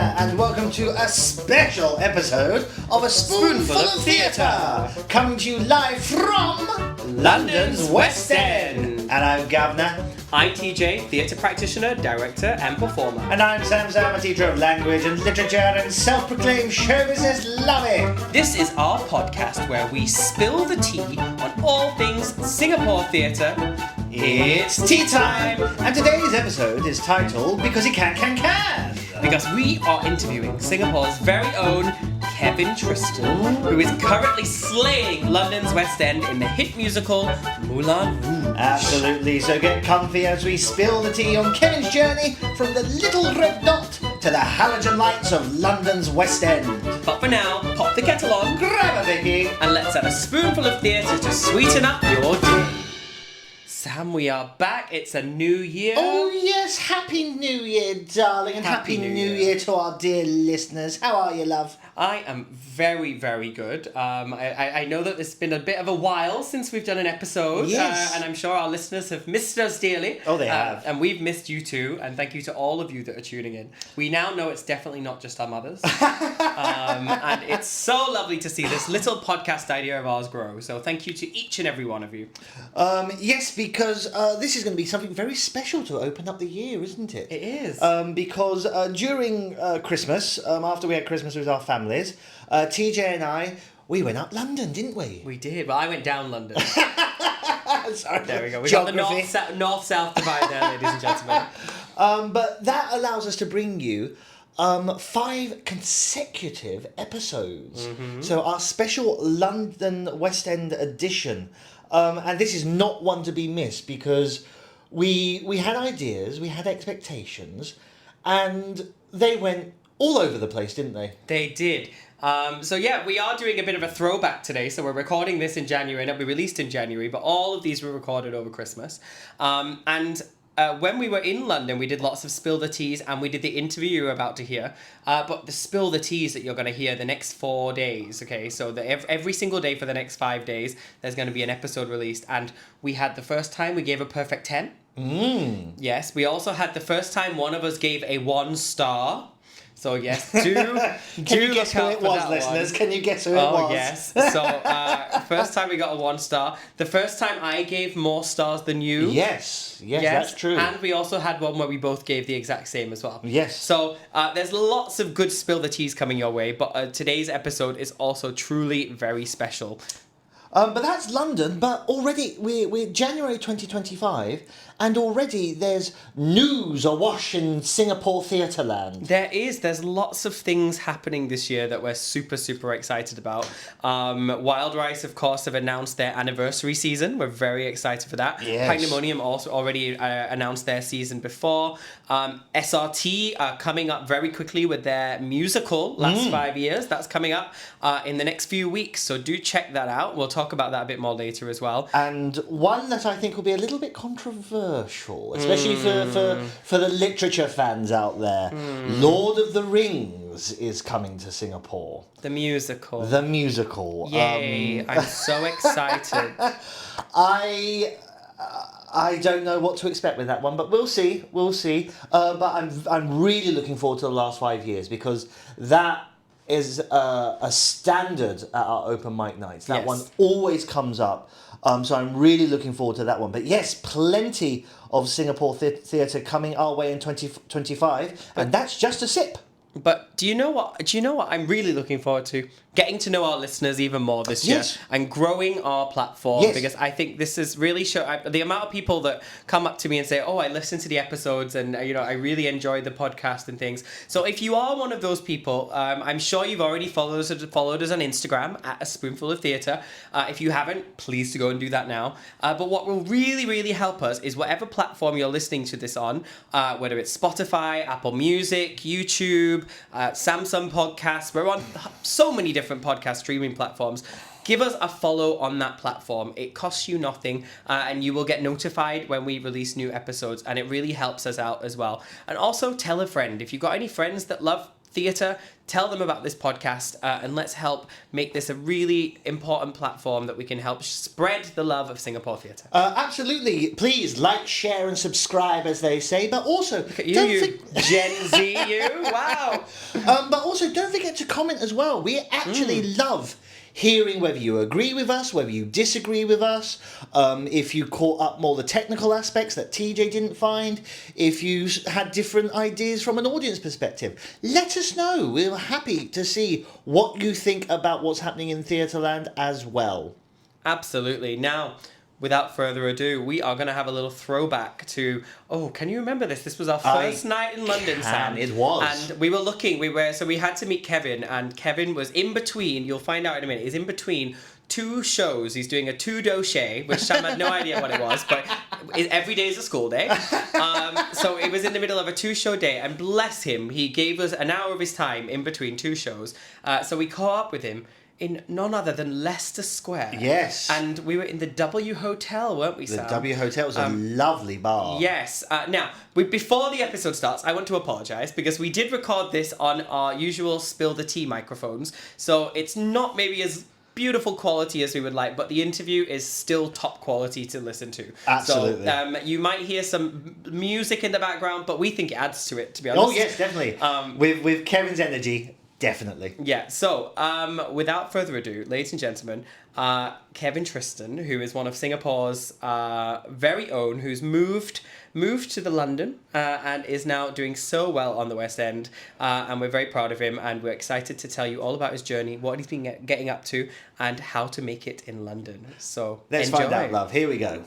and welcome to a special episode of A Spoonful of Theatre, coming to you live from London's West End. And I'm Gavner. I'm TJ, theatre practitioner, director and performer. And I'm Sam, a teacher of language and literature and self-proclaimed show business lover. This is our podcast where we spill the tea on all things Singapore theatre. It's tea time! And today's episode is titled Because He Can. Because we are interviewing Singapore's very own Kevin Tristan, who is currently slaying London's West End in the hit musical Moulin Rogue. Absolutely, so get comfy as we spill the tea on Kevin's journey from the little red dot to the halogen lights of London's West End. But for now, pop the kettle on, Grab a Vicky, and let's have a spoonful of theatre to sweeten up your day. Sam, we are back. It's a new year. Oh yes, Happy New Year, darling, and Happy New Year to our dear listeners. How are you, love? I am very, very good. I know that it's been a bit of a while since we've done an episode. Yes. And I'm sure our listeners have missed us dearly. Oh, they have. And we've missed you too. And thank you to all of you that are tuning in. We now know it's definitely not just our mothers. And it's so lovely to see this little podcast idea of ours grow. So thank you to each and every one of you. Yes, because this is going to be something very special to open up the year, isn't it? It is. Because during Christmas, after we had Christmas with our families, TJ and we went up London, didn't we? We did. Well, I went down London. Sorry. There we go. We Geography. got the north-south divide there, ladies and gentlemen. But that allows us to bring you 5 consecutive episodes. Mm-hmm. So our special London West End edition. And this is not one to be missed because we had ideas, we had expectations, and they went all over the place, didn't they? They did. So yeah, we are doing a bit of a throwback today. So we're recording this in January, and it'll be released in January, but all of these were recorded over Christmas. When we were in London, we did lots of Spill the Teas, and we did the interview you're about to hear. But the Spill the Teas that you're going to hear the next 4 days, okay? So every single day for the next 5 days, there's going to be an episode released. And we had the first time we gave a perfect 10. Yes, we also had the first time one of us gave a 1 star. So yes, Can you guess who it was, listeners? Can you guess who it was? Oh yes. So first time we got a 1 star. The first time I gave more stars than you. Yes, that's true. And we also had one where we both gave the exact same as well. Yes. So there's lots of good Spill the Teas coming your way, but today's episode is also truly very special. But that's London, but already we're January 2025, and already there's news awash in Singapore theatre land. There's lots of things happening this year that we're super, super excited about. Wild Rice, of course, have announced their anniversary season. We're very excited for that. Yes. Pandemonium also already announced their season before. SRT are coming up very quickly with their musical, Last 5 Years. That's coming up in the next few weeks, so do check that out. We'll talk about that a bit more later as well. And one that I think will be a little bit controversial, especially for the literature fans out there. Lord of the Rings is coming to Singapore. The musical. Yay, I'm so excited. I don't know what to expect with that one, but we'll see. But I'm really looking forward to the last 5 years because that is a standard at our open mic nights. That one always comes up. So I'm really looking forward to that one. But yes, plenty of Singapore theatre coming our way in 2025, and that's just a sip. But do you know what I'm really looking forward to? Getting to know our listeners even more this year and growing our platform because I think this is really the amount of people that come up to me and say, oh, I listened to the episodes and I really enjoyed the podcast and things. So if you are one of those people, I'm sure you've already followed us on Instagram at A Spoonful of Theatre. If you haven't, please to go and do that now. But what will really, really help us is whatever platform you're listening to this on, whether it's Spotify, Apple Music, YouTube, Samsung Podcasts. We're on so many different podcast streaming platforms. Give us a follow on that platform. It costs you nothing, and you will get notified when we release new episodes, and it really helps us out as well. And also tell a friend. If you've got any friends that love theatre, tell them about this podcast, and let's help make this a really important platform that we can help spread the love of Singapore theatre. Absolutely. Please like, share, and subscribe, as they say. But also, look at you Gen Z, you. Wow. But also, don't forget to comment as well. We actually love hearing whether you agree with us, whether you disagree with us, if you caught up more the technical aspects that TJ didn't find, if you had different ideas from an audience perspective. Let us know. We're happy to see what you think about what's happening in Theatreland as well. Absolutely. Now, without further ado, we are going to have a little throwback to, can you remember this? This was our first night in London, Sam. It was. And we were looking, so we had to meet Kevin, and Kevin was in between, you'll find out in a minute, he's in between two shows. He's doing a two-doche, which Sam had no idea what it was, but every day is a school day. So it was in the middle of a two-show day, and bless him, he gave us an hour of his time in between two shows. So we caught up with him in none other than Leicester Square. Yes. And we were in the W Hotel, weren't we, Sam? The W Hotel was a lovely bar. Yes. Now, before the episode starts, I want to apologise because we did record this on our usual Spill the Tea microphones, so it's not maybe as beautiful quality as we would like, but the interview is still top quality to listen to. Absolutely. So you might hear some music in the background, but we think it adds to it, to be honest. Oh, yes, definitely. With Kevin's energy, definitely. Yeah, so without further ado, ladies and gentlemen, Kevin Tristan, who is one of Singapore's very own, who's moved to the London and is now doing so well on the West End, and we're very proud of him, and we're excited to tell you all about his journey, what he's been getting up to, and how to make it in London. So let's enjoy. find out, love. Here we go.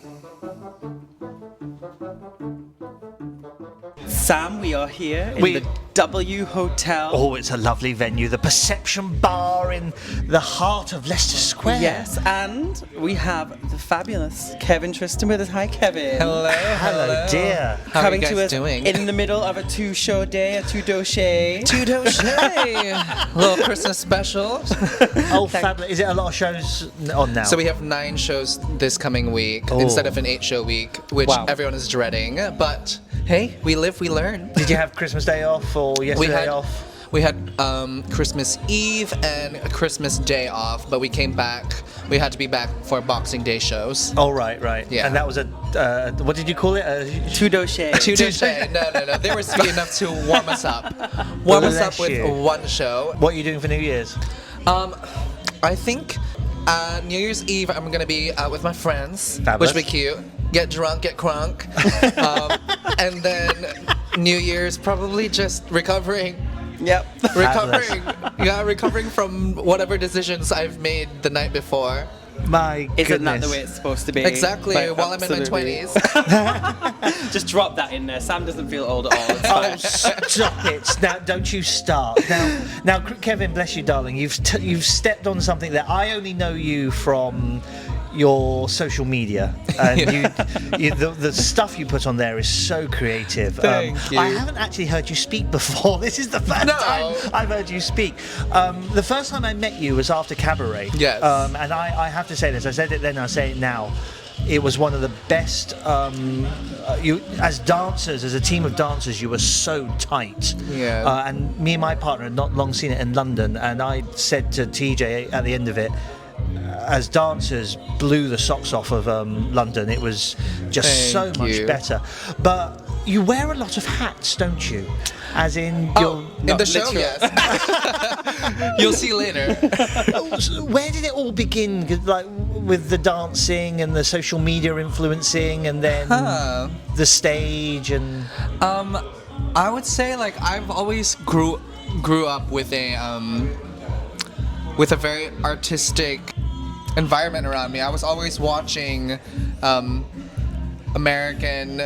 Sam, we are here in the W Hotel. Oh, it's a lovely venue. The Perception Bar in the heart of Leicester Square. Yes, and we have the fabulous Kevin Tristan with us. Hi, Kevin. Hello, dear. How Coming are you guys to us doing? in the middle of a two-show day, a two-doche. Little Christmas special. Oh, fabulous. Is it a lot of shows on now? So we have 9 shows this coming week instead of an 8-show week, which everyone is dreading. But hey, we live, we learn. Did you have Christmas Day off or yesterday off? We had Christmas Eve and Christmas Day off, but we came back. We had to be back for Boxing Day shows. Oh, right. Yeah. And that was what did you call it? Two-doche. Two-doche. No. They were sweet enough to warm us up. Warm us up with one show. What are you doing for New Year's? I think New Year's Eve I'm going to be out with my friends, Fabulous. which will be cute. Get drunk, get crunk. And then New Year's probably just recovering. Yep. Recovering from whatever decisions I've made the night before. My goodness. Isn't that the way it's supposed to be? Exactly, But while I'm in my absolutely. 20s. Just drop that in there. Sam doesn't feel old at all. It's Oh, fine. stop it! Now, don't you start. Now, Kevin, bless you, darling. You've stepped on something that I only know you from your social media, and the stuff you put on there is so creative. Thank you. I haven't actually heard you speak before. This is the first time I've heard you speak. The first time I met you was after Cabaret. Yes. And I have to say this. I said it then. I say it now. It was one of the best. You, as dancers, as a team of dancers, you were so tight. Yeah. And me and my partner had not long seen it in London, and I said to TJ at the end of it, as dancers, blew the socks off of London. It was just so much better. But you wear a lot of hats, don't you? As in, in the show, yes. You'll see later. Where did it all begin? Like with the dancing and the social media influencing, and then the stage and. I would say like I've always grew up with a very artistic environment around me. I was always watching American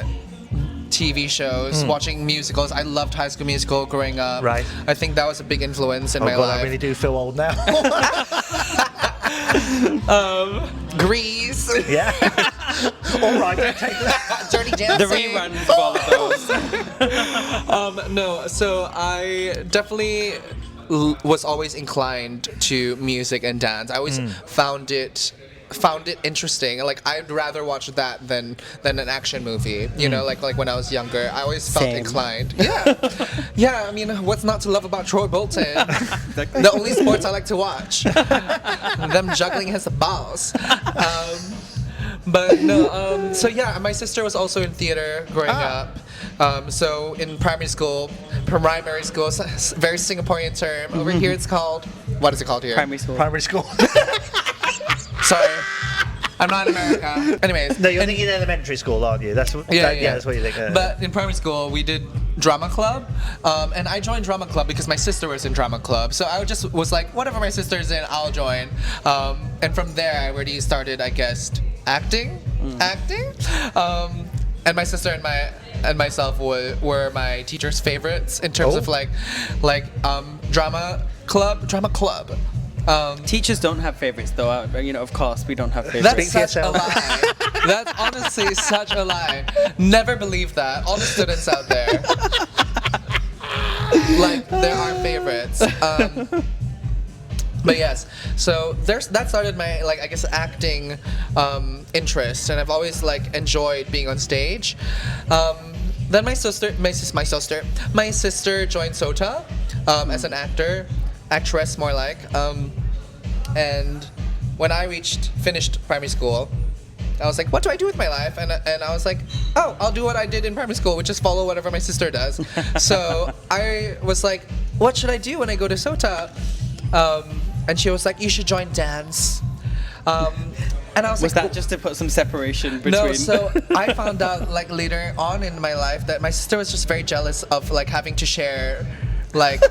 TV shows, watching musicals. I loved High School Musical growing up. Right. I think that was a big influence in my God, life. I really do feel old now. Grease. Yeah. All right, I'll take that. Dirty Dancing. The reruns of all of those. No, so I definitely was always inclined to music and dance. I always found it found it interesting. Like I'd rather watch that than an action movie. You know, like when I was younger, I always felt Same. inclined. Yeah, yeah. I mean, what's not to love about Troy Bolton? The only sports I like to watch. Them juggling his balls. But no, so yeah, my sister was also in theater growing up. So in primary school, very Singaporean term. Over here it's called, what is it called here? Primary school. Primary school. Sorry, I'm not in America. Anyways. No, you're thinking elementary school, aren't you? That's what, Yeah, that's what you think. But in primary school, we did drama club, and I joined drama club because my sister was in drama club. So I just was like, whatever my sister's in, I'll join. And from there, I already started, I guess, acting. And my sister and myself were my teacher's favorites in terms of like drama club. Teachers don't have favorites, though. You know, of course, we don't have favorites. That's such a lie. That's honestly such a lie. Never believe that. All the students out there, like, there are favorites. But yes, so that started my, like, I guess, acting interest, and I've always like enjoyed being on stage. Then my sister joined SOTA as an actress more like. And when I finished primary school, I was like, what do I do with my life? And I was like, oh, I'll do what I did in primary school, which is follow whatever my sister does. So I was like, what should I do when I go to SOTA? And she was like, you should join dance. And I was Was like, that just to put some separation between? no, so I found out like later on in my life that my sister was just very jealous of like having to share like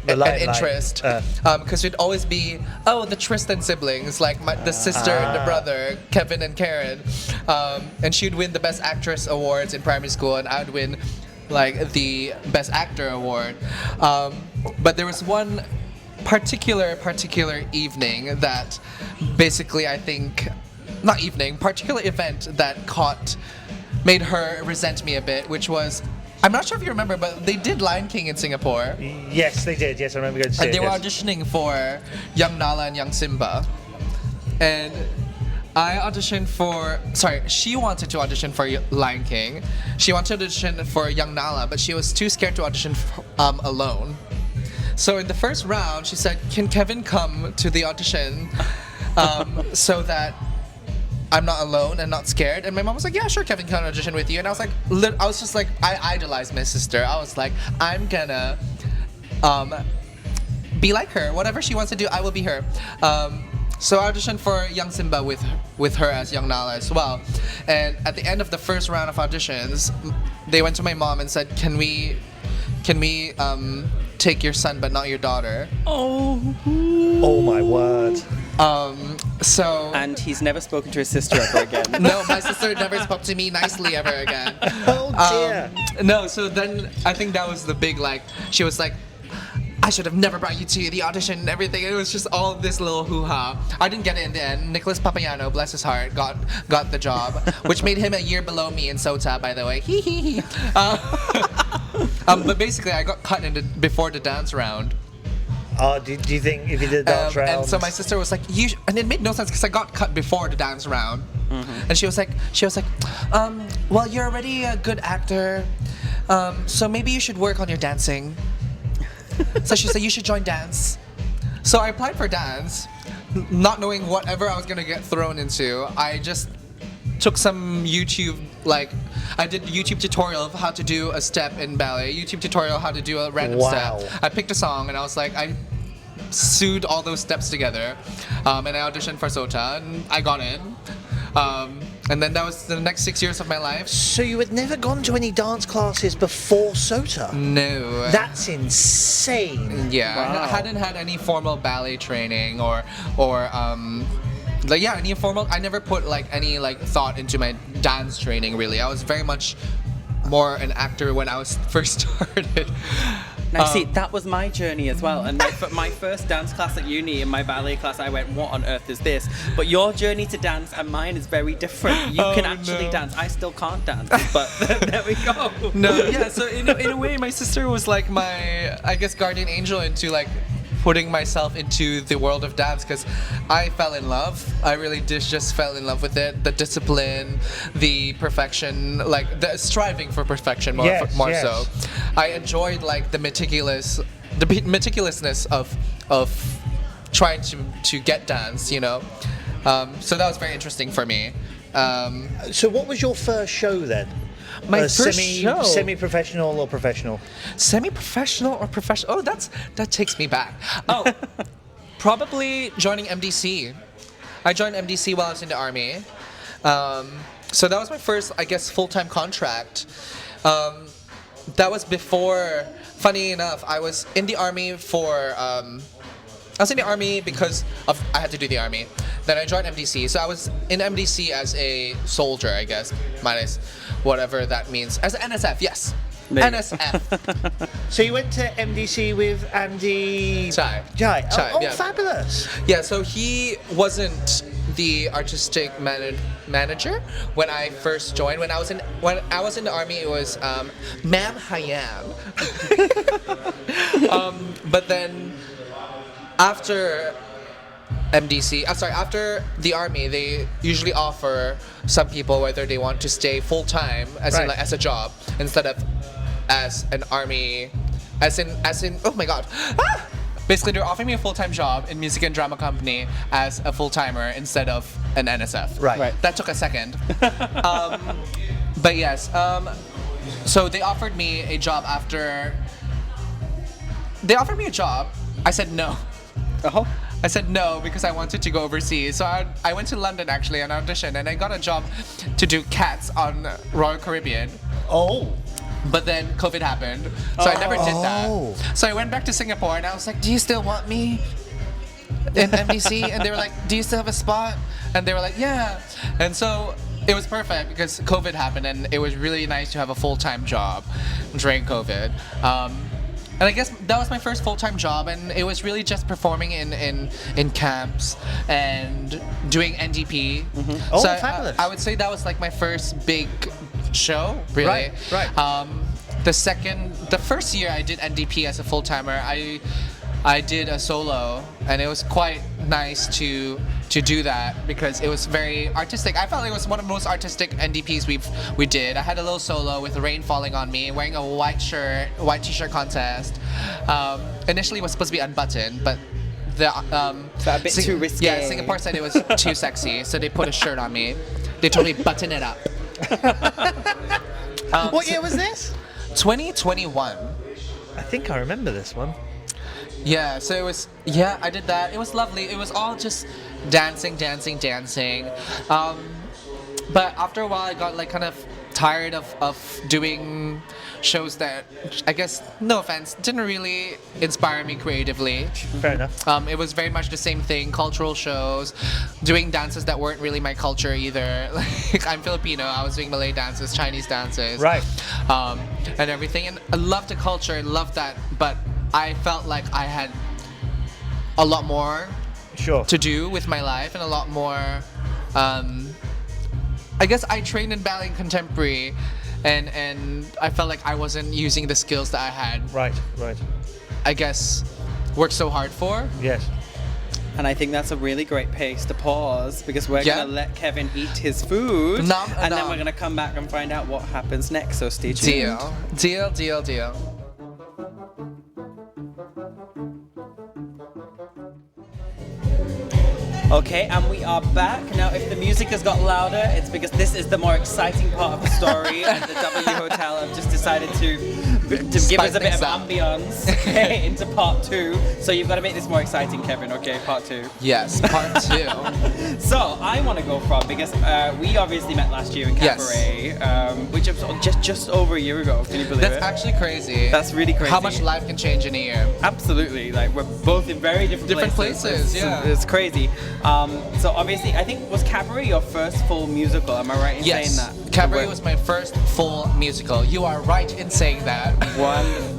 an interest, because we'd always be the Tristan siblings, like the sister and the brother, Kevin and Karen, and she'd win the Best Actress awards in primary school, and I'd win like the Best Actor award. But there was one particular evening that basically particular event that made her resent me a bit, which was, I'm not sure if you remember, but they did Lion King in Singapore. Yes, they did. Yes, I remember going to see And it. they were auditioning for young Nala and young Simba. And I auditioned she wanted to audition for Lion King. She wanted to audition for young Nala, but she was too scared to audition alone. So in the first round, she said, can Kevin come to the audition so that I'm not alone and not scared? And my mom was like, yeah, sure, Kevin can audition with you. And I was just like, I idolized my sister. I was like, I'm gonna be like her. Whatever she wants to do, I will be her. So I auditioned for young Simba with her as young Nala as well. And at the end of the first round of auditions, they went to my mom and said, can we take your son but not your daughter? Oh my word. And he's never spoken to his sister ever again. No, my sister never spoke to me nicely ever again. Oh dear. No, so then I think that was the big, like, she was like, I should have never brought you to the audition and everything. It was just all this little hoo-ha. I didn't get it in the end. Nicholas Papayano, bless his heart, got the job, which made him a year below me in SOTA, by the way. Hee hee hee. But basically, I got cut before the dance round. Oh, do you think if you did the dance round? And so my sister was like, and it made no sense because I got cut before the dance round. Mm-hmm. And she was like, well, you're already a good actor, so maybe you should work on your dancing. So she said, you should join dance. So I applied for dance, not knowing whatever I was gonna get thrown into. I just took some YouTube, I did YouTube tutorial of how to do a step in ballet, YouTube tutorial how to do a random step. I picked a song and I was like, I sewed all those steps together, and I auditioned for SOTA and I got in. And then that was the next 6 years of my life. So you had never gone to any dance classes before SOTA? No. That's insane. Yeah, Wow. I hadn't had any formal ballet training or any formal. I never put any thought into my dance training really. I was very much more an actor when I was first started. Now, see, that was my journey as well. And my first dance class at uni, in my ballet class, I went, what on earth is this? But your journey to dance and mine is very different. You can actually dance. I still can't dance, but there we go. No, yeah, so in a way, my sister was like my, I guess, guardian angel into putting myself into the world of dance because I fell in love. I really just fell in love with it. The discipline, the perfection, like the striving for perfection more so. I enjoyed like the meticulousness of trying to get dance, you know. So that was very interesting for me. So what was your first show then? My first show? Semi-professional or professional? Semi-professional or professional? Oh, that takes me back. Oh, probably joining MDC. I joined MDC while I was in the army. So that was my first, I guess, full-time contract. That was before, funny enough, I was in the army for... I was in the army because I had to do the army. Then I joined MDC. So I was in MDC as a soldier, I guess, minus whatever that means. As an NSF, yes. NSF. So you went to MDC with Andy... Chai. Oh, yeah. Fabulous. Yeah, so he wasn't the artistic manager when I first joined. When I was in the army, it was Ma'am Hayam. But then after after the army, they usually offer some people whether they want to stay full time as in like, as a job instead of as an army, as in oh my god. Basically, they're offering me a full-time job in music and drama company as a full-timer instead of an NSF. Right. That took a second. But yes, so they offered me a job after. They offered me a job. I said no. Oh. I said no because I wanted to go overseas. So I went to London actually and auditioned, and I got a job to do Cats on Royal Caribbean. Oh. But then COVID happened, so I never did that. So I went back to Singapore and I was like, do you still want me in MDC? And they were like, do you still have a spot? And they were like, yeah. And so it was perfect because COVID happened and it was really nice to have a full-time job during COVID. And I guess that was my first full-time job, and it was really just performing in camps and doing NDP. Mm-hmm. Oh, so fabulous. I would say that was like my first big show, really. Right. The first year I did NDP as a full-timer, I did a solo, and it was quite nice to do that because it was very artistic. I felt like it was one of the most artistic NDPs we did. I had a little solo with rain falling on me, wearing a white t-shirt contest. Initially it was supposed to be unbuttoned, but a bit too risky. Yeah, Singapore said it was too sexy, so they put a shirt on me. They told me button it up. What year was this? 2021. I think I remember this one. Yeah, so it was, I did that. It was lovely. It was all just dancing. But after a while, I got like kind of tired of doing shows that, I guess, no offense, didn't really inspire me creatively. Fair enough. It was very much the same thing, cultural shows, doing dances that weren't really my culture either. Like, I'm Filipino, I was doing Malay dances, Chinese dances. Right. And everything. And I loved the culture, loved that, but I felt like I had a lot more to do with my life and a lot more. I guess I trained in ballet and contemporary, and I felt like I wasn't using the skills that I had. Right. I guess worked so hard for. Yes. And I think that's a really great place to pause because we're going to let Kevin eat his food and then we're going to come back and find out what happens next. So stay tuned. Deal. Okay, and we are back. Now, if the music has got louder, it's because this is the more exciting part of the story, and the W Hotel have just decided to give us a bit of ambience into part 2. So you've got to make this more exciting, Kevin, okay? Part 2. Yes, part 2. So I want to go from, because we obviously met last year in Cabaret, which was just over a year ago. Can you believe it? That's actually crazy. That's really crazy. How much life can change in a year. Absolutely. Like, we're both in very different places. It's crazy. So obviously, I think, was Cabaret your first full musical? Am I right in saying that? Cabaret was my first full musical. You are right in saying that.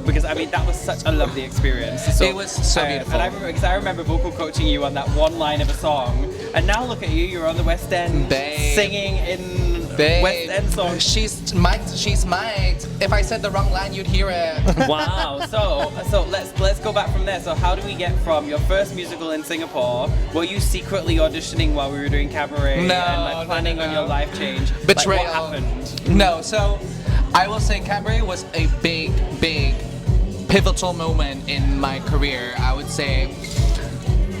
Because I mean, that was such a lovely experience. So, it was so beautiful. And I remember vocal coaching you on that one line of a song. And now look at you, you're on the West End singing in Babe, West End song. She's mic'd. If I said the wrong line, you'd hear it. Wow. So let's go back from there. So how do we get from your first musical in Singapore? Were you secretly auditioning while we were doing cabaret No, and like planning on your life change? Betrayal. Like, what happened? No, so I will say cabaret was a big pivotal moment in my career. I would say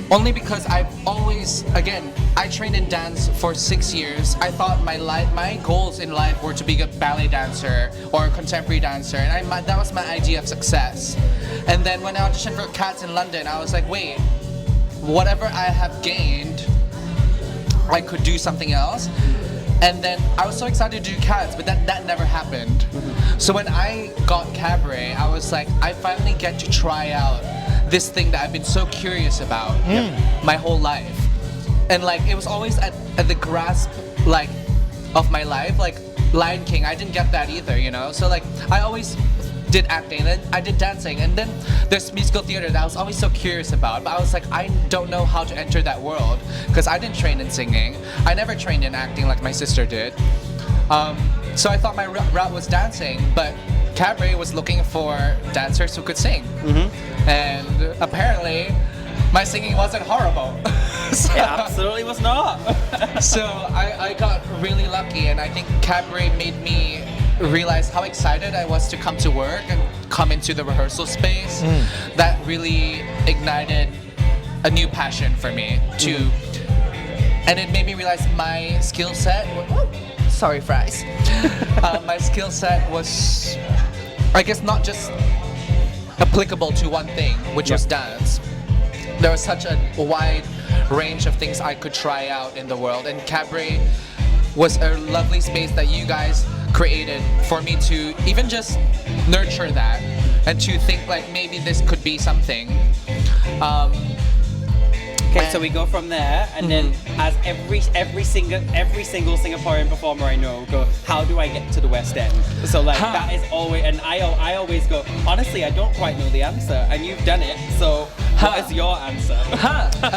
only because I've always, again, I trained in dance for 6 years. I thought my goals in life were to be a ballet dancer or a contemporary dancer, and that was my idea of success. And then when I auditioned for Cats in London, I was like, wait, whatever I have gained, I could do something else. And then I was so excited to do Cats, but that never happened. Mm-hmm. So when I got cabaret, I was like, I finally get to try out this thing that I've been so curious about my whole life. And like it was always at the grasp like of my life, like Lion King. I didn't get that either, you know. So like I always did acting, and then I did dancing, and then there's musical theater that I was always so curious about. But I was like, I don't know how to enter that world because I didn't train in singing. I never trained in acting like my sister did. So I thought my route was dancing, but cabaret was looking for dancers who could sing. Mm-hmm. And apparently my singing wasn't horrible. So, it absolutely was not. So I got really lucky, and I think cabaret made me realize how excited I was to come to work and come into the rehearsal space. That really ignited a new passion for me too. And it made me realize my skill set sorry fries. My skill set was, I guess, not just applicable to one thing, which was dance. There was such a wide range of things I could try out in the world, and cabaret was a lovely space that you guys created for me to even just nurture that and to think like maybe this could be something. Okay, so we go from there, and then as every single Singaporean performer I know go, how do I get to the West End? So like that is always, and I always go, honestly, I don't quite know the answer, and you've done it, so what is your answer?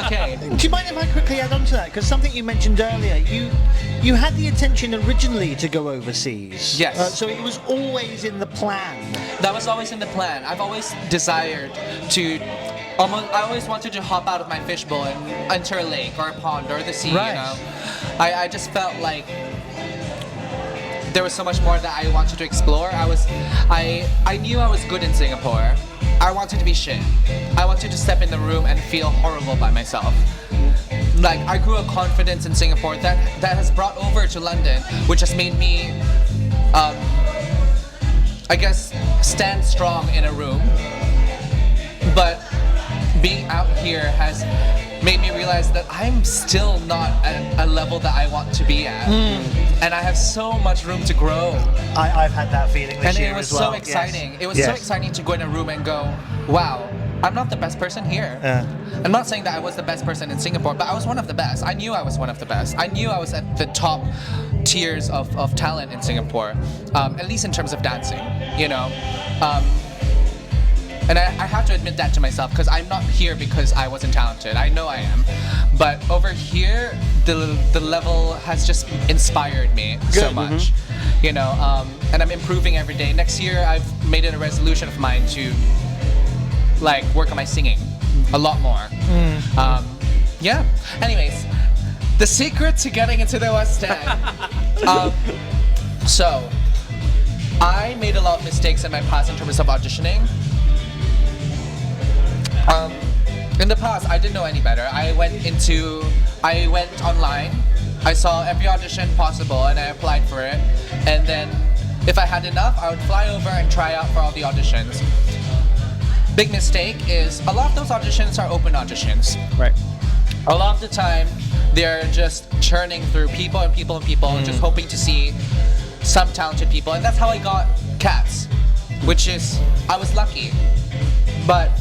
Okay. Do you mind if I quickly add on to that? Because something you mentioned earlier, you had the intention originally to go overseas. Yes. So it was always in the plan. That was always in the plan. I've always desired to. I always wanted to hop out of my fishbowl and enter a lake or a pond or the sea. Right. You know, I just felt like there was so much more that I wanted to explore. I knew I was good in Singapore. I wanted to be shit. I wanted to step in the room and feel horrible by myself. Like I grew a confidence in Singapore that has brought over to London, which has made me, I guess, stand strong in a room. But being out here has made me realize that I'm still not at a level that I want to be at. And I have so much room to grow. I've had that feeling this year And it was as well. so exciting. Yes. It was so exciting to go in a room and go, wow, I'm not the best person here. I'm not saying that I was the best person in Singapore, but I was one of the best. I knew I was one of the best. I knew I was at the top tiers of talent in Singapore, at least in terms of dancing, you know. And I have to admit that to myself, because I'm not here because I wasn't talented. I know I am. But over here, the level has just inspired me so much. You know, and I'm improving every day. Next year, I've made it a resolution of mine to like work on my singing a lot more. Yeah. Anyways, the secret to getting into the West End. So, I made a lot of mistakes in my past in terms of auditioning. In the past, I didn't know any better. I went online, I saw every audition possible, and I applied for it. And then, if I had enough, I would fly over and try out for all the auditions. Big mistake is a lot of those auditions are open auditions. Right. A lot of the time, they're just churning through people and people and people, just hoping to see some talented people. And that's how I got Cats, which is, I was lucky. But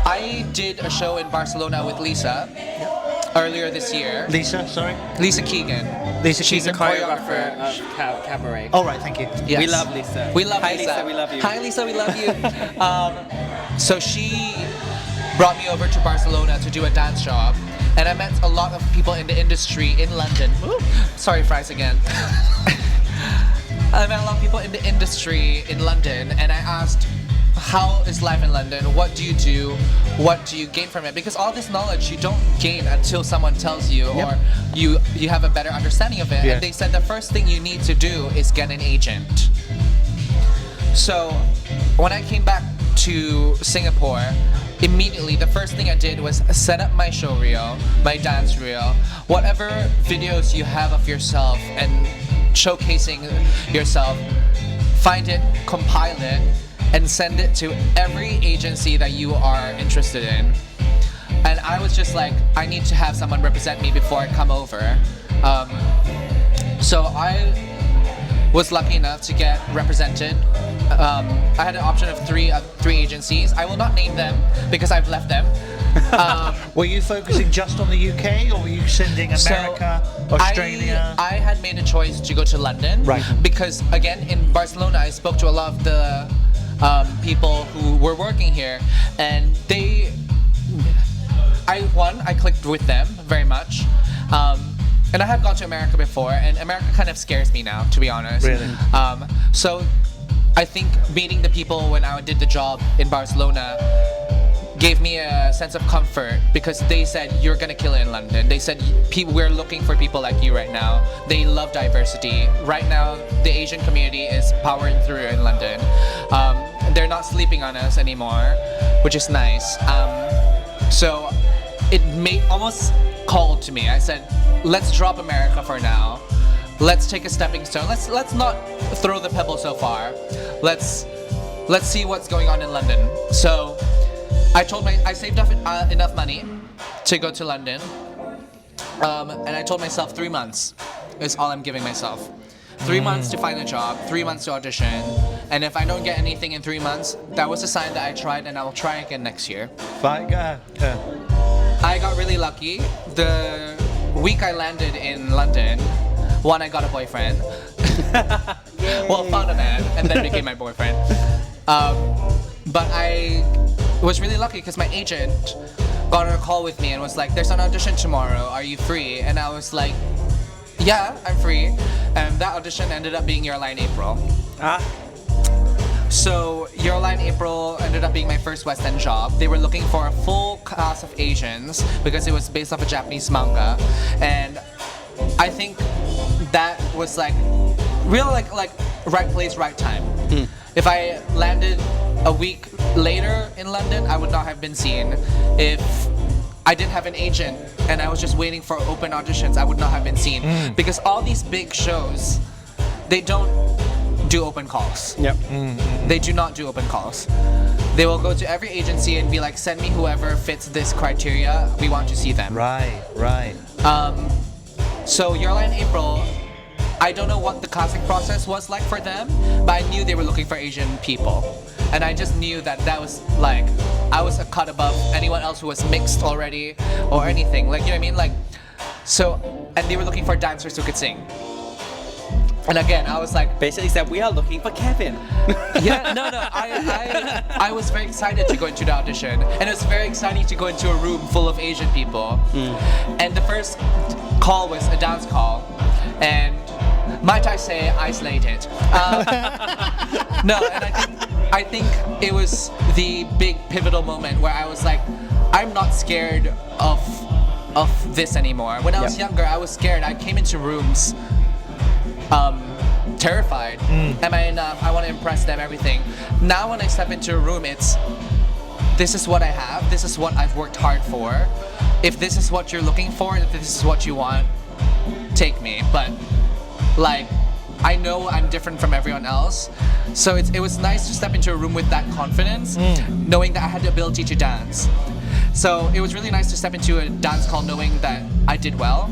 I did a show in Barcelona with Lisa earlier this year. Lisa, sorry? Lisa Keegan. Lisa She's Keegan. a choreographer. of cabaret. All right, thank you. Yes. We love Lisa. We love Hi, Lisa. Lisa, we love you. Hi, Lisa, we love you. So she brought me over to Barcelona to do a dance job. and I met a lot of people in the industry in London. Ooh, sorry, fries again. I met a lot of people in the industry in London, and I asked, how is life in London? What do you do? What do you gain from it? Because all this knowledge you don't gain until someone tells you, or you have a better understanding of it. And they said the first thing you need to do is get an agent. So when I came back to Singapore, immediately the first thing I did was set up my show reel, my dance reel, whatever videos you have of yourself and showcasing yourself, find it, compile it, and send it to every agency that you are interested in. And I was just like, I need to have someone represent me before I come over. So I was lucky enough to get represented. I had an option of three agencies. I will not name them because I've left them. Were you focusing just on the UK, or were you sending America, Australia? I had made a choice to go to London. Right. Because again, in Barcelona, I spoke to a lot of the people who were working here, and I clicked with them very much. And I have gone to America before, and America kind of scares me now, to be honest. Really? So I think meeting the people when I did the job in Barcelona gave me a sense of comfort, because they said, you're gonna kill it in London. They said, we're looking for people like you right now. They love diversity. Right now, the Asian community is powering through in London. They're not sleeping on us anymore, which is nice. So it almost called to me. I said, let's drop America for now. Let's take a stepping stone. Let's not throw the pebble so far. Let's see what's going on in London. So I saved up enough money to go to London, and I told myself 3 months is all I'm giving myself. 3 months to find a job, 3 months to audition, and if I don't get anything in 3 months, that was a sign that I tried, and I will try again next year. I got really lucky. The week I landed in London, one, I got a boyfriend. Well, found a man, and then became my boyfriend. But I was really lucky because my agent got on a call with me and was like, there's an audition tomorrow, are you free? And I was like, yeah, I'm free. And that audition ended up being Your Line April. So Your Line April ended up being my first West End job. They were looking for a full cast of Asians because it was based off a Japanese manga. And I think that was like real like right place, right time. If I landed a week later in London, I would not have been seen. If I didn't have an agent and I was just waiting for open auditions, I would not have been seen. Because all these big shows, they don't do open calls. They do not do open calls. They will go to every agency and be like, send me whoever fits this criteria, we want to see them. Right. So Your Line April, I don't know what the casting process was like for them, but I knew they were looking for Asian people. And I just knew that was like, I was a cut above anyone else who was mixed already or anything. Like, you know what I mean? Like, so, and they were looking for dancers who could sing. And again, I was like, basically said, we are looking for Kevin. I was very excited to go into the audition. And it was very exciting to go into a room full of Asian people. And the first call was a dance call. And might I say, I slayed it. No, and I think it was the big pivotal moment where I was like, I'm not scared of this anymore. When I was younger, I was scared. I came into rooms terrified. Am I enough? I want to impress them, everything. Now when I step into a room, this is what I have. This is what I've worked hard for. If this is what you're looking for, if this is what you want, take me. But like, I know I'm different from everyone else. So it was nice to step into a room with that confidence, knowing that I had the ability to dance. So it was really nice to step into a dance call knowing that I did well,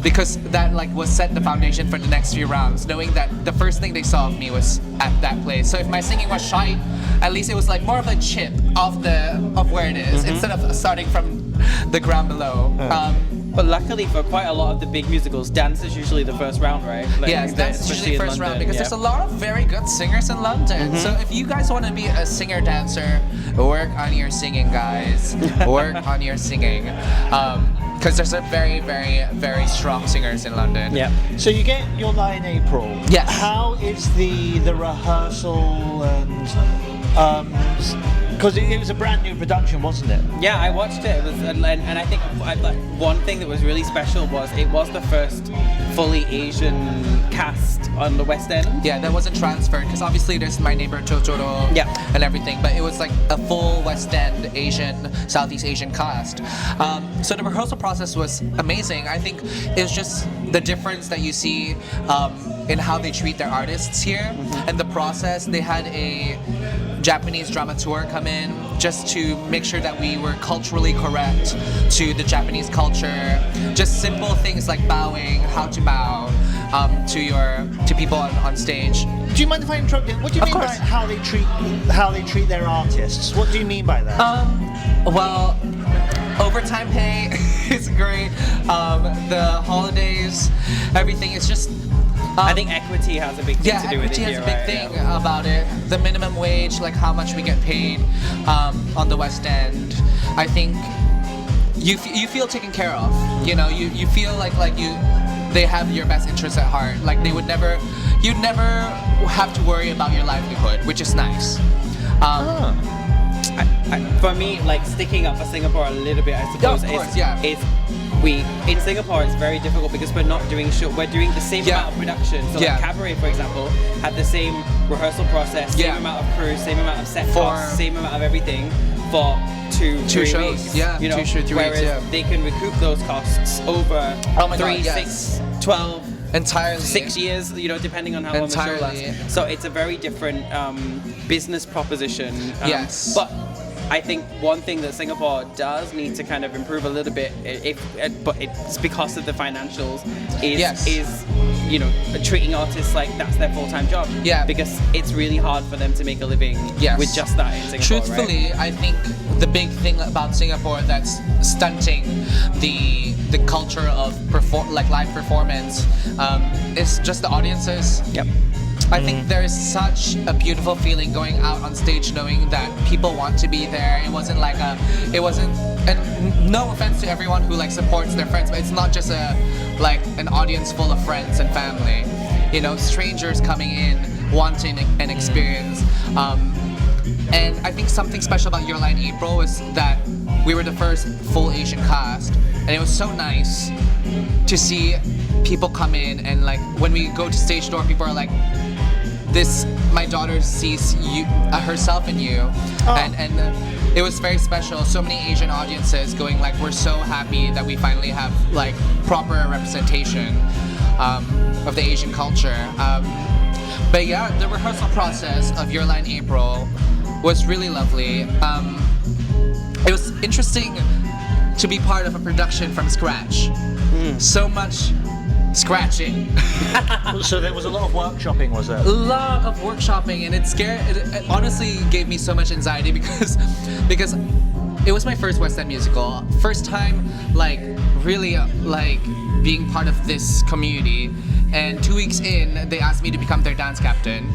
because that like was set the foundation for the next few rounds, knowing that the first thing they saw of me was at that place. So if my singing was shy, at least it was like more of a chip of where it is, instead of starting from the ground below. But luckily for quite a lot of the big musicals, dance is usually the first round, right? Like, Yes, dance is usually the first round because there's a lot of very good singers in London. So if you guys want to be a singer-dancer, work on your singing, guys. Work on your singing. Because there's a very, very, very strong singers in London. Yeah. So you get your lie in April. Yes. How is the rehearsal and because it was a brand new production, wasn't it? Yeah, I watched it. It was, and I think one thing that was really special was it was the first fully Asian cast on the West End. Yeah, that wasn't transferred because obviously there's My Neighbor Totoro and everything, but it was like a full West End Asian, Southeast Asian cast. So the rehearsal process was amazing. I think it's just the difference that you see in how they treat their artists here and the process. They had a Japanese dramaturg come in just to make sure that we were culturally correct to the Japanese culture. Just simple things like bowing, how to bow to people on stage. Do you mind if I interrupt you? What do you mean by how they treat their artists? What do you mean by that? Well, overtime pay is great. The holidays, everything is just. I think equity has a big thing to do with it. Yeah, equity has a big thing about it. The minimum wage, like how much we get paid on the West End. I think you feel taken care of. You know, you feel like they have your best interests at heart. Like you'd never have to worry about your livelihood, which is nice. For me, like sticking up for Singapore a little bit, I suppose, in Singapore it's very difficult because we're not doing we're doing the same amount of production. So like Cabaret, for example, had the same rehearsal process, same amount of crew, same amount of set costs, same amount of everything for two shows. Weeks. Yeah, you know, 2 3 whereas weeks, they can recoup those costs over 3, 6, 12, entirely 6 years, you know, depending on how long the show lasts. So it's a very different business proposition. Yes. But I think one thing that Singapore does need to kind of improve a little bit, but it's because of the financials, is you know, treating artists like that's their full-time job. Yeah. Because it's really hard for them to make a living with just that in Singapore. Truthfully, right? I think the big thing about Singapore that's stunting the culture of live performance is just the audiences. Yep. I think there is such a beautiful feeling going out on stage knowing that people want to be there. It wasn't, and no offense to everyone who like supports their friends, but it's not just an audience full of friends and family. You know, strangers coming in, wanting an experience. And I think something special about Your Line April was that we were the first full Asian cast, and it was so nice to see people come in and like when we go to stage door, people are like, my daughter sees you, herself in you, and it was very special. So many Asian audiences going like, we're so happy that we finally have like proper representation of the Asian culture. But yeah, the rehearsal process of Your Line April was really lovely. It was interesting to be part of a production from scratch. So much scratching. So there was a lot of workshopping, was there? A lot of workshopping, and it honestly gave me so much anxiety because it was my first West End musical. First time like really like being part of this community, and 2 weeks in they asked me to become their dance captain.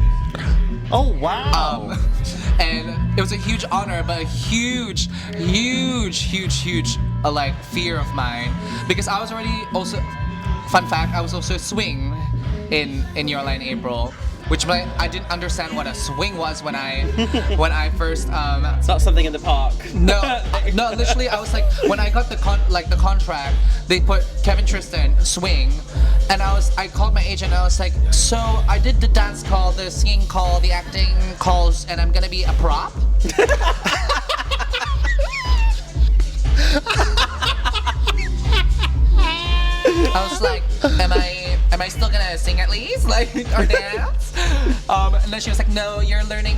Oh wow. And it was a huge honor, but a huge like fear of mine because I was already also. Fun fact, I was also a swing in Your Line April, which I didn't understand what a swing was when I first. It's not something in the park. No, literally, I was like, when I got the contract, they put Kevin Tristan swing, and I called my agent and I was like, so I did the dance call, the singing call, the acting calls, and I'm gonna be a prop. I was like, am I still gonna sing at least, like, or dance? And then she was like, no, you're learning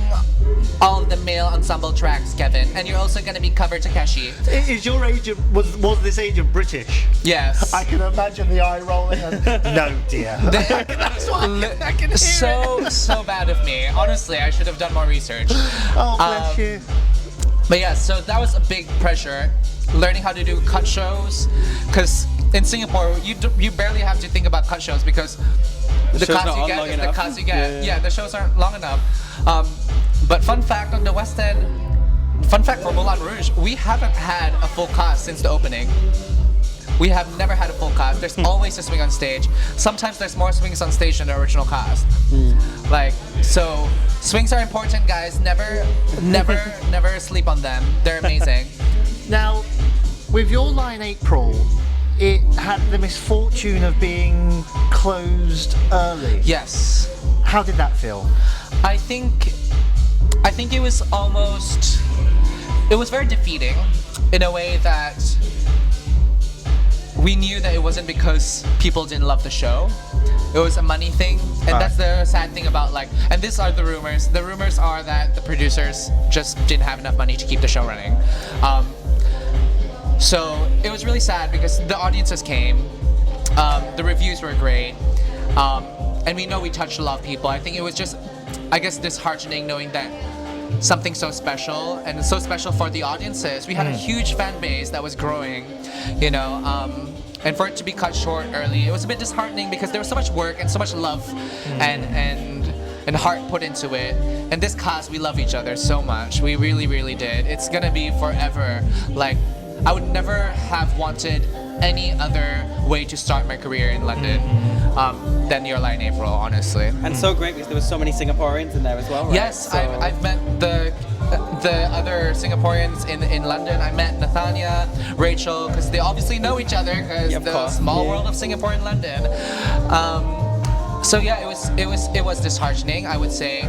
all of the male ensemble tracks, Kevin, and you're also gonna be cover Takeshi. Is your agent was this agent British? Yes. I can imagine the eye rolling. And, no, dear. That's why I can hear so bad of me. Honestly, I should have done more research. Oh, bless you. But yeah, so that was a big pressure. Learning how to do cut shows, because in Singapore, you barely have to think about cut shows because the cuts you get is the cuts you get. Yeah, the shows aren't long enough. But fun fact on the West End, fun fact for Moulin Rouge, we haven't had a full cast since the opening. We have never had a full cast. There's always a swing on stage. Sometimes there's more swings on stage than the original cast. Like, so swings are important, guys. Never sleep on them. They're amazing. Now, with your line April, it had the misfortune of being closed early. Yes. How did that feel? I think it was very defeating in a way that we knew that it wasn't because people didn't love the show. It was a money thing, and that's the sad thing about and these are the rumors. The rumors are that the producers just didn't have enough money to keep the show running. So it was really sad because the audiences came, the reviews were great, and we know we touched a lot of people. I think it was just, disheartening knowing that something so special and so special for the audiences. We had a huge fan base that was growing, and for it to be cut short early, it was a bit disheartening because there was so much work and so much love and heart put into it. And this cast, we love each other so much. We really, really did. It's gonna be forever. I would never have wanted any other way to start my career in London than Your Line April, honestly. And so great because there were so many Singaporeans in there as well, right? Yes, so I've met the other Singaporeans in London. I met Nathania, Rachel, because they obviously know each other because the small world of Singapore and London. So yeah, it was disheartening, I would say.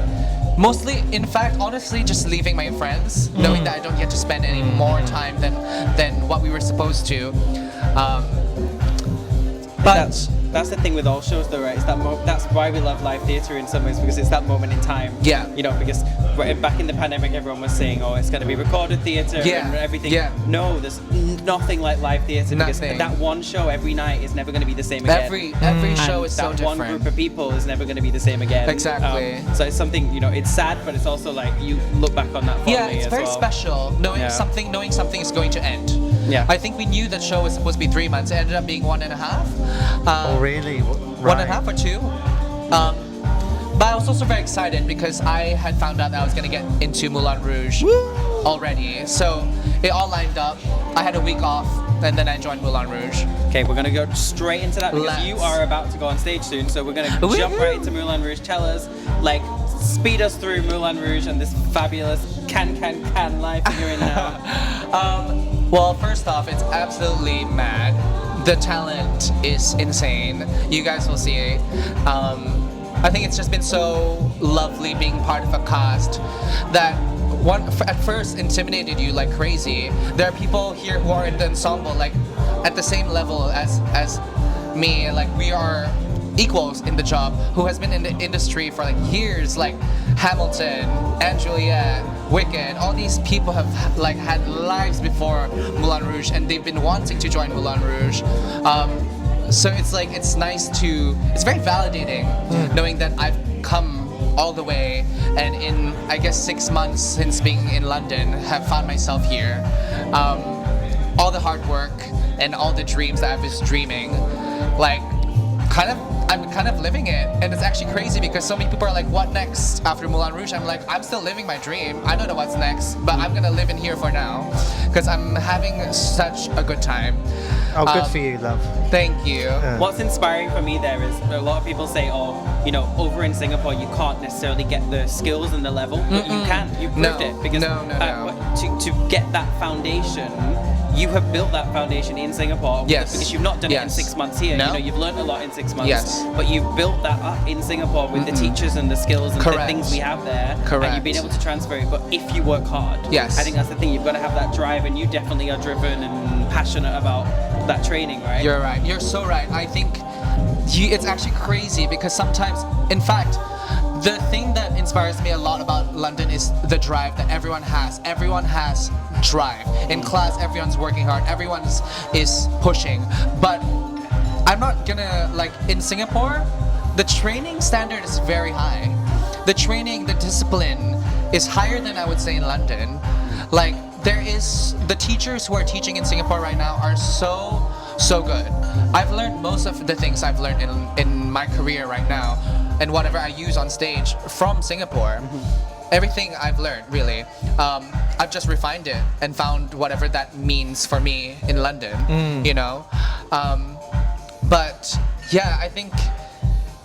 Mostly, in fact, honestly, just leaving my friends, knowing that I don't get to spend any more time than what we were supposed to. But that's the thing with all shows, though, right? It's that's why we love live theatre in some ways, because it's that moment in time. Yeah. Because back in the pandemic, everyone was saying, "Oh, it's going to be recorded theatre and everything." Yeah. No, there's nothing like live theatre because that one show every night is never going to be the same again. Every show is so different. That one group of people is never going to be the same again. Exactly. So it's something, it's sad, but it's also like you look back on that fondly. Yeah, it's very special knowing something is going to end. Yeah. I think we knew that show was supposed to be 3 months. It ended up being 1.5. Really? Right. 1.5 or 2. But I was also very excited because I had found out that I was going to get into Moulin Rouge already. So it all lined up. I had a week off and then I joined Moulin Rouge. Okay, we're going to go straight into that because you are about to go on stage soon. So we're going to jump right into Moulin Rouge. Tell us, speed us through Moulin Rouge and this fabulous can life that you're in now. Well, first off, it's absolutely mad. The talent is insane. You guys will see it. I think it's just been so lovely being part of a cast that at first intimidated you like crazy. There are people here who are in the ensemble at the same level as me. We are equals in the job who has been in the industry for years, like Hamilton, and Juliet, Wicked. All these people have had lives before Moulin Rouge and they've been wanting to join Moulin Rouge. So it's it's very validating knowing that I've come all the way and in 6 months since being in London have found myself here. All the hard work and all the dreams that I was dreaming, I'm kind of living it, and it's actually crazy because so many people are like, what next after Moulin Rouge? I'm like, I'm still living my dream. I don't know what's next, but I'm gonna live in here for now because I'm having such a good time. Oh, good for you, love. Thank you. What's inspiring for me there is a lot of people say, over in Singapore you can't necessarily get the skills and the level, but you can. You've proved it because to get that foundation. You have built that foundation in Singapore because you've not done it in 6 months here. No. You've learned a lot in 6 months. Yes. But you've built that up in Singapore with the teachers and the skills and the things we have there. Correct. And you've been able to transfer it. But if you work hard, I think that's the thing. You've got to have that drive, and you definitely are driven and passionate about that training, right? You're right. You're so right. I think it's actually crazy because sometimes, in fact, the thing that inspires me a lot about London is the drive that everyone has. Everyone has drive. In class, everyone's working hard. Everyone is pushing. But I'm not gonna, in Singapore, the training standard is very high. The training, the discipline is higher than I would say in London. The teachers who are teaching in Singapore right now are so good. I've learned most of the things I've learned in my career right now, and whatever I use on stage from Singapore. Everything I've learned, really, I've just refined it and found whatever that means for me in London, you know. But yeah, I think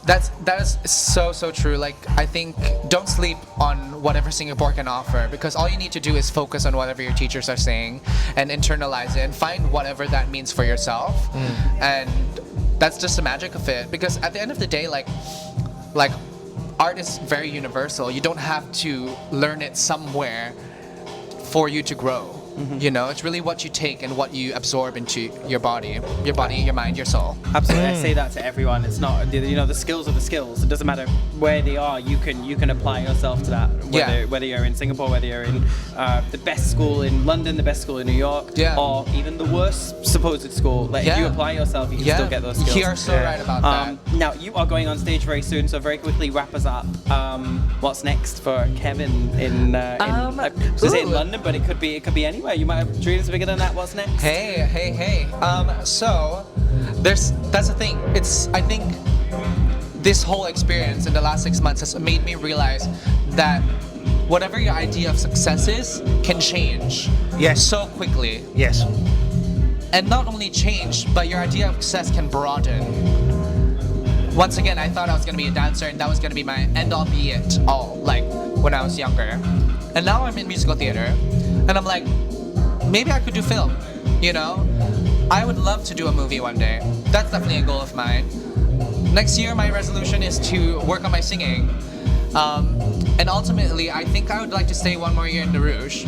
that is so true. Like, I think don't sleep on whatever Singapore can offer, because all you need to do is focus on whatever your teachers are saying and internalize it and find whatever that means for yourself. And that's just the magic of it, because at the end of the day, like art is very universal. You don't have to learn it somewhere for you to grow. You know, it's really what you take and what you absorb into your body, your mind, your soul. Absolutely, I say that to everyone. It's not, you know, the skills are the skills. It doesn't matter where they are. You can apply yourself to that. Whether you're in Singapore, whether you're in the best school in London, the best school in New York, or even the worst supposed school. Like, if you apply yourself, you can still get those skills. You are so right about that. Now you are going on stage very soon, so very quickly wrap us up. What's next for Kevin in is it in London? But it could be anywhere. You might have dreams bigger than that. What's next? Hey. So that's the thing. I think this whole experience in the last 6 months has made me realize that whatever your idea of success is can change. Yes. So quickly. Yes. And not only change, but your idea of success can broaden. Once again, I thought I was gonna be a dancer and that was gonna be my end-all be-it-all, like when I was younger. And now I'm in musical theater, and I'm like, maybe I could do film, you know? I would love to do a movie one day. That's definitely a goal of mine. Next year, my resolution is to work on my singing. And ultimately, I think I would like to stay one more year in the Rouge,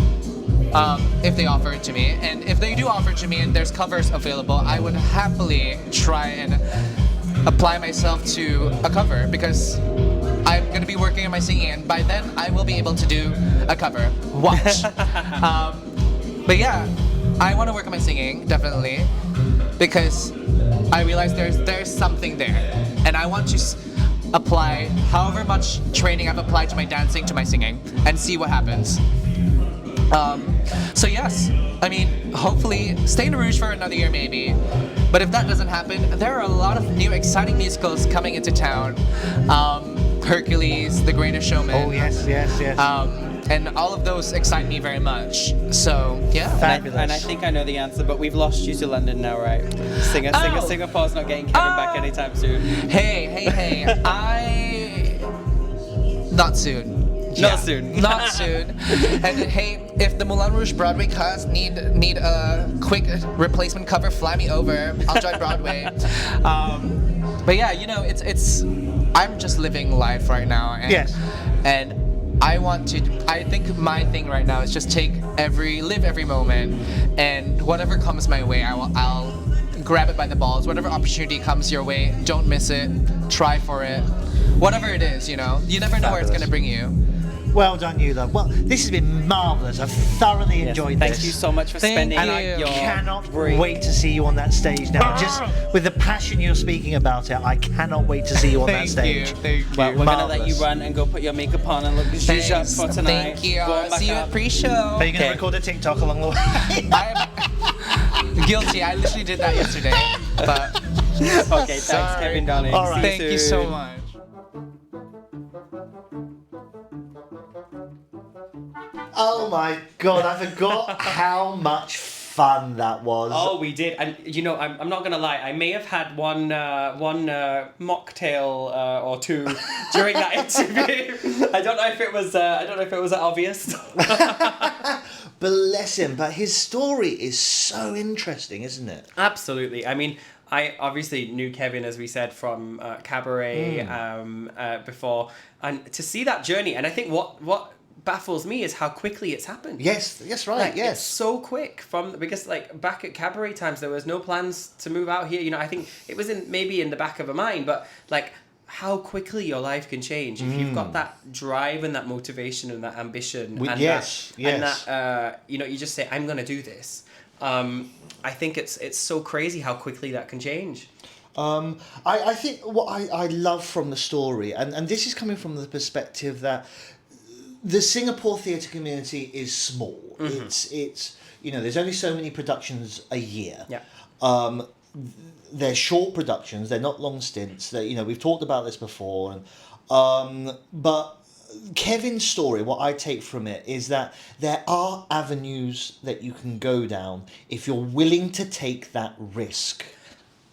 if they offer it to me. And if they do offer it to me and there's covers available, I would happily try and apply myself to a cover, because I'm going to be working on my singing, and by then I will be able to do a cover. Watch. But yeah, I want to work on my singing, definitely, because I realize there's something there, and I want to apply however much training I've applied to my dancing to my singing and see what happens. So yes, I mean, hopefully stay in Rouge for another year maybe. But if that doesn't happen, there are a lot of new exciting musicals coming into town. Hercules, The Greatest Showman. Oh yes. And all of those excite me very much. So yeah. Fabulous. And I think I know the answer, but we've lost you to London now, right? Singapore's not getting Kevin back anytime soon. Hey. Not soon. Not soon. Not soon. And hey, if the Moulin Rouge Broadway cast need a quick replacement cover, fly me over. I'll join Broadway. But yeah, you know, it's I'm just living life right now, and Yes. and I think my thing right now is just live every moment, and whatever comes my way, I'll grab it by the balls. Whatever opportunity comes your way, don't miss it. Try for it. Whatever it is, you know, you never know where it's gonna bring you. Well done, you love. Well, this has been marvellous. I've thoroughly enjoyed this. Thank you so much for spending you. your Cannot break. wait to see you on that stage now. Just with the passion you're speaking about it, I cannot wait to see you on that stage. Thank you. Well, we're going to let you Marvellous. run and go put your makeup on and look zhuzh up for tonight. Thank you. Go back See you up. at pre-show. Are you going to Okay. record a TikTok along the way? I'm guilty. I literally did that yesterday. But Okay, thanks, Sorry. Kevin, darling. All right. See thank you soon. so much. Oh my god, I forgot how much fun that was. Oh, we did, and you know, I'm not gonna lie. I may have had one mocktail or two during that interview. I don't know if it was obvious. Bless him, but his story is so interesting, isn't it? Absolutely. I mean, I obviously knew Kevin, as we said, from Cabaret before, and to see that journey, and I think what baffles me is how quickly it's happened. Yes, right, Like, yes. it's so quick because like back at Cabaret times there was no plans to move out here. You know, I think it was maybe in the back of a mind, but like how quickly your life can change if you've got that drive and that motivation and that ambition and yes. that you know, you just say, I'm gonna do this. I think it's so crazy how quickly that can change. I think what I love from the story, and this is coming from the perspective that the Singapore theatre community is small. It's you know, there's only so many productions a year. Yeah. they're short productions. They're not long stints. We've talked about this before, but Kevin's story, what I take from it is that there are avenues that you can go down if you're willing to take that risk.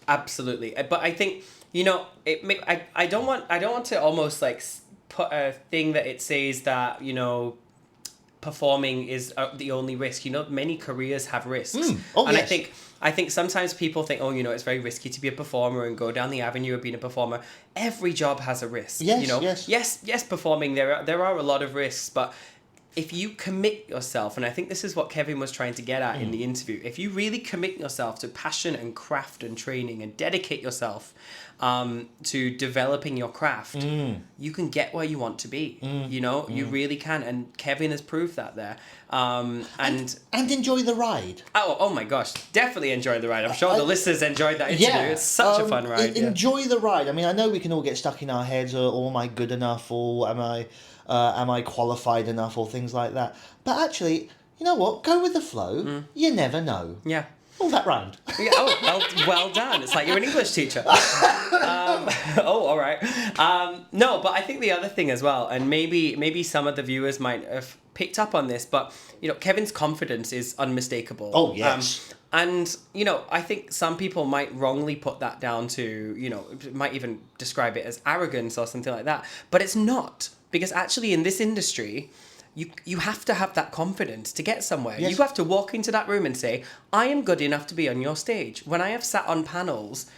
Absolutely, but I think I don't want to almost like put a thing that it says that performing is the only risk. Many careers have risks, yes. I think sometimes people think, it's very risky to be a performer and go down the avenue of being a performer. Every job has a risk. Yes, performing, there are a lot of risks, but if you commit yourself, and I think this is what Kevin was trying to get at in the interview, if you really commit yourself to passion and craft and training and dedicate yourself to developing your craft, you can get where you want to be. You really can, and Kevin has proved that there. And enjoy the ride. Oh my gosh, definitely enjoy the ride. I'm sure the listeners enjoyed that interview. It's such a fun ride. Enjoy the ride. I mean, I know we can all get stuck in our heads, or am I good enough, or am I qualified enough, or things like that. But actually, you know what? Go with the flow. You never know. Yeah. All that round. Yeah, well done. It's like you're an English teacher. All right. No, but I think the other thing as well, and maybe some of the viewers might have picked up on this, but Kevin's confidence is unmistakable. Oh yes. And I think some people might wrongly put that down to might even describe it as arrogance or something like that, but it's not, because actually in this industry, you have to have that confidence to get somewhere. Yes. You have to walk into that room and say, I am good enough to be on your stage. When I have sat on panels,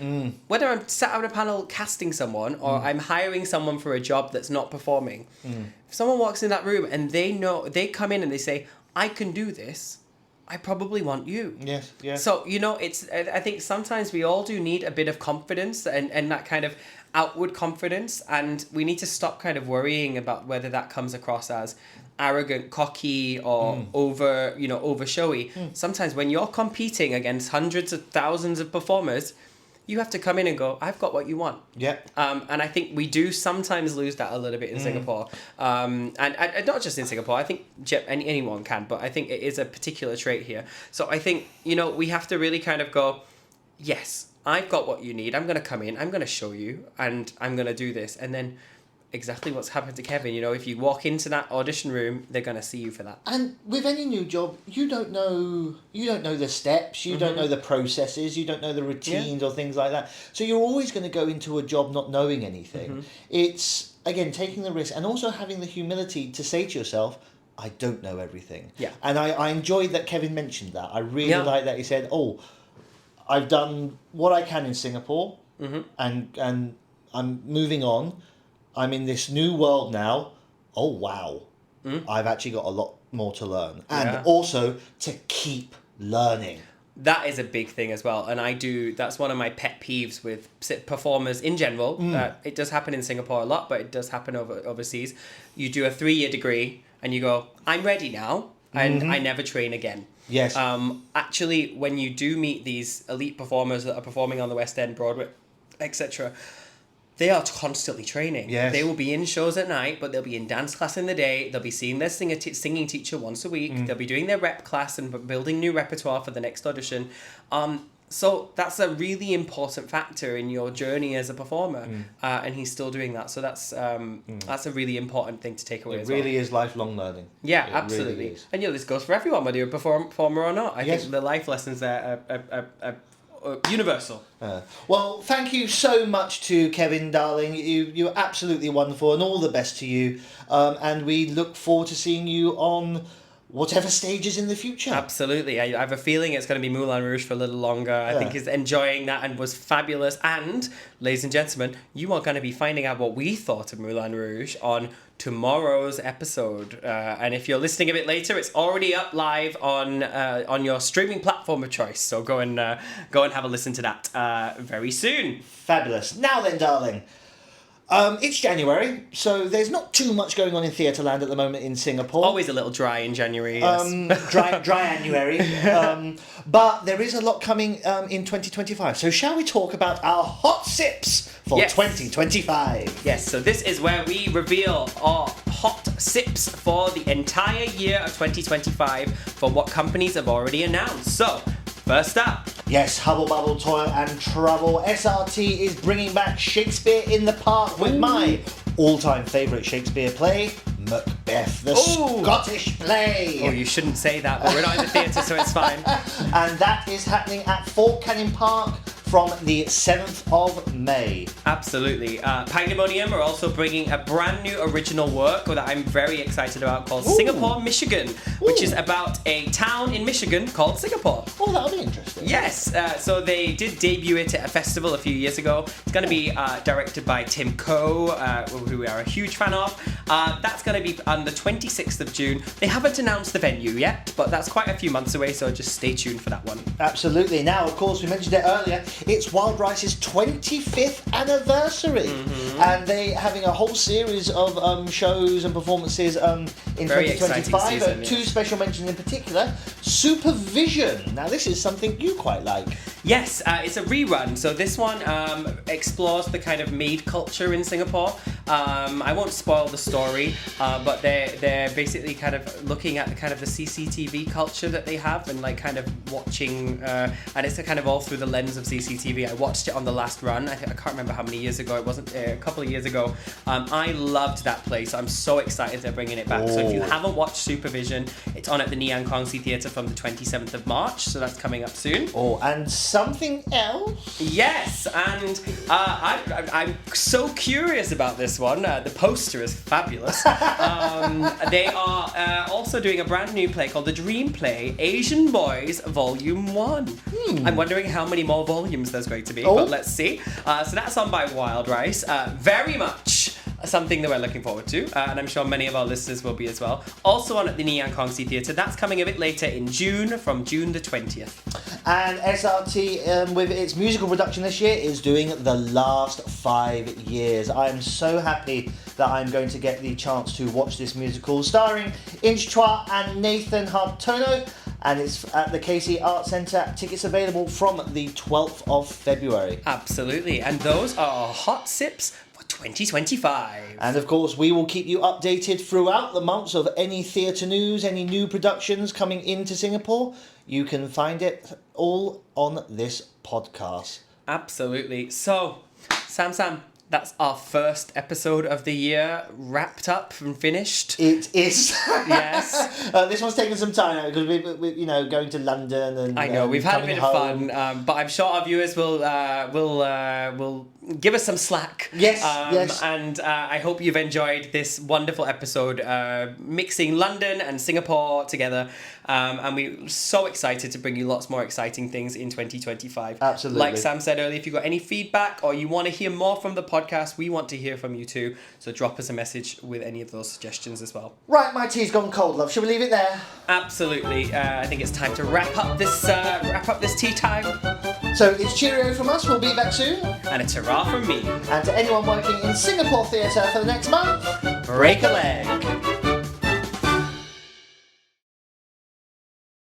whether I'm sat on a panel casting someone or I'm hiring someone for a job that's not performing, if someone walks in that room and they come in and they say, I can do this, I probably want you. Yes, yeah. So, I think sometimes we all do need a bit of confidence and that kind of outward confidence, and we need to stop kind of worrying about whether that comes across as arrogant, cocky, or over showy. Sometimes when you're competing against hundreds of thousands of performers, you have to come in and go, I've got what you want. Yeah. And I think we do sometimes lose that a little bit in Singapore. And not just in Singapore, I think anyone can, but I think it is a particular trait here. So I think, we have to really kind of go, yes, I've got what you need. I'm going to come in, I'm going to show you, and I'm going to do this. And then exactly what's happened to Kevin, if you walk into that audition room, they're going to see you for that. And with any new job, you don't know the steps, you don't know the processes, you don't know the routines or things like that. So you're always going to go into a job not knowing anything. It's, again, taking the risk and also having the humility to say to yourself, I don't know everything. Yeah. And I enjoyed that Kevin mentioned that. I really like that he said, I've done what I can in Singapore, and I'm moving on. I'm in this new world now. Oh, wow. I've actually got a lot more to learn. And also to keep learning. That is a big thing as well. And that's one of my pet peeves with performers in general. It does happen in Singapore a lot, but it does happen overseas. You do a 3-year degree and you go, I'm ready now. And I never train again. Yes. Actually, when you do meet these elite performers that are performing on the West End, Broadway, etc., they are constantly training. Yes. They will be in shows at night, but they'll be in dance class in the day. They'll be seeing their singing teacher once a week. They'll be doing their rep class and building new repertoire for the next audition. So that's a really important factor in your journey as a performer, and he's still doing that. So that's a really important thing to take away. It really is lifelong learning. Yeah, it absolutely. Really is. And this goes for everyone, whether you're a performer or not. I think the life lessons there are universal. Well, thank you so much to Kevin, darling. You're absolutely wonderful, and all the best to you. And we look forward to seeing you on whatever stages in the future. Absolutely. I have a feeling it's going to be Moulin Rouge for a little longer. I think he's enjoying that and was fabulous. And, ladies and gentlemen, you are going to be finding out what we thought of Moulin Rouge on tomorrow's episode. And if you're listening a bit later, it's already up live on your streaming platform of choice. So go and have a listen to that very soon. Fabulous. Now then, darling. It's January, so there's not too much going on in Theatreland at the moment in Singapore. Always a little dry in January, yes. Dry January. But there is a lot coming in 2025. So shall we talk about our hot sips for 2025? Yes, so this is where we reveal our hot sips for the entire year of 2025 for what companies have already announced. So, First up. Yes, Hubble Bubble, Toil and Trouble. SRT is bringing back Shakespeare in the Park with my all-time favourite Shakespeare play, Macbeth, the Scottish play. Oh, you shouldn't say that, but we're not in the theatre, so it's fine. And that is happening at Fort Canning Park from the 7th of May. Absolutely. Pandemonium are also bringing a brand new original work that I'm very excited about called Singapore, Michigan, which is about a town in Michigan called Singapore. Oh, that'll be interesting. Yes, so they did debut it at a festival a few years ago. It's going to be directed by Tim Coe, who we are a huge fan of. That's going to be on the 26th of June. They haven't announced the venue yet, but that's quite a few months away, so just stay tuned for that one. Absolutely. Now, of course, we mentioned it earlier, it's Wild Rice's 25th anniversary, and they're having a whole series of shows and performances in Very 2025. season, Two special mentions in particular. Supervision. Now, this is something you quite like. Yes, it's a rerun. So this one explores the kind of maid culture in Singapore. I won't spoil the story, but they're basically kind of looking at the kind of the CCTV culture that they have and like kind of watching, and it's kind of all through the lens of CCTV. I watched it on the last run. I can't remember how many years ago. It wasn't a couple of years ago. I loved that place. I'm so excited they're bringing it back. So if you haven't watched Supervision, it's on at the Nyan Kongsi Theatre from the 27th of March. So that's coming up soon. Oh, and something else? Yes, and I'm so curious about this one. The poster is fabulous. They are also doing a brand new play called The Dream Play, Asian Boys Volume 1. I'm wondering how many more volumes there's going to be, but let's see. So that's on by Wild Rice. Very much something that we're looking forward to, and I'm sure many of our listeners will be as well. Also on at the Nyan Kongsi Theatre. That's coming a bit later in June, from June the 20th. And SRT, with its musical production this year, is doing The Last 5 Years. I am so happy that I'm going to get the chance to watch this musical, starring Inch Chua and Nathan Hartono, and it's at the KC Arts Centre. Tickets available from the 12th of February. Absolutely, and those are our hot sips 2025. And of course, we will keep you updated throughout the months of any theatre news, any new productions coming into Singapore. You can find it all on this podcast. Absolutely. So, Sam, that's our first episode of the year wrapped up and finished. It is. Yes. This one's taken some time because we going to London and I know we've had a bit home. of fun, but I'm sure our viewers will give us some slack. Yes. Yes. And I hope you've enjoyed this wonderful episode, mixing London and Singapore together. And we're so excited to bring you lots more exciting things in 2025. Absolutely. Like Sam said earlier, if you've got any feedback or you want to hear more from the podcast, we want to hear from you too. So drop us a message with any of those suggestions as well. Right, my tea's gone cold, love. Shall we leave it there? Absolutely. I think it's time to wrap up this tea time. So it's cheerio from us. We'll be back soon. And a ta-ra from me. And to anyone working in Singapore theatre for the next month, Break a leg.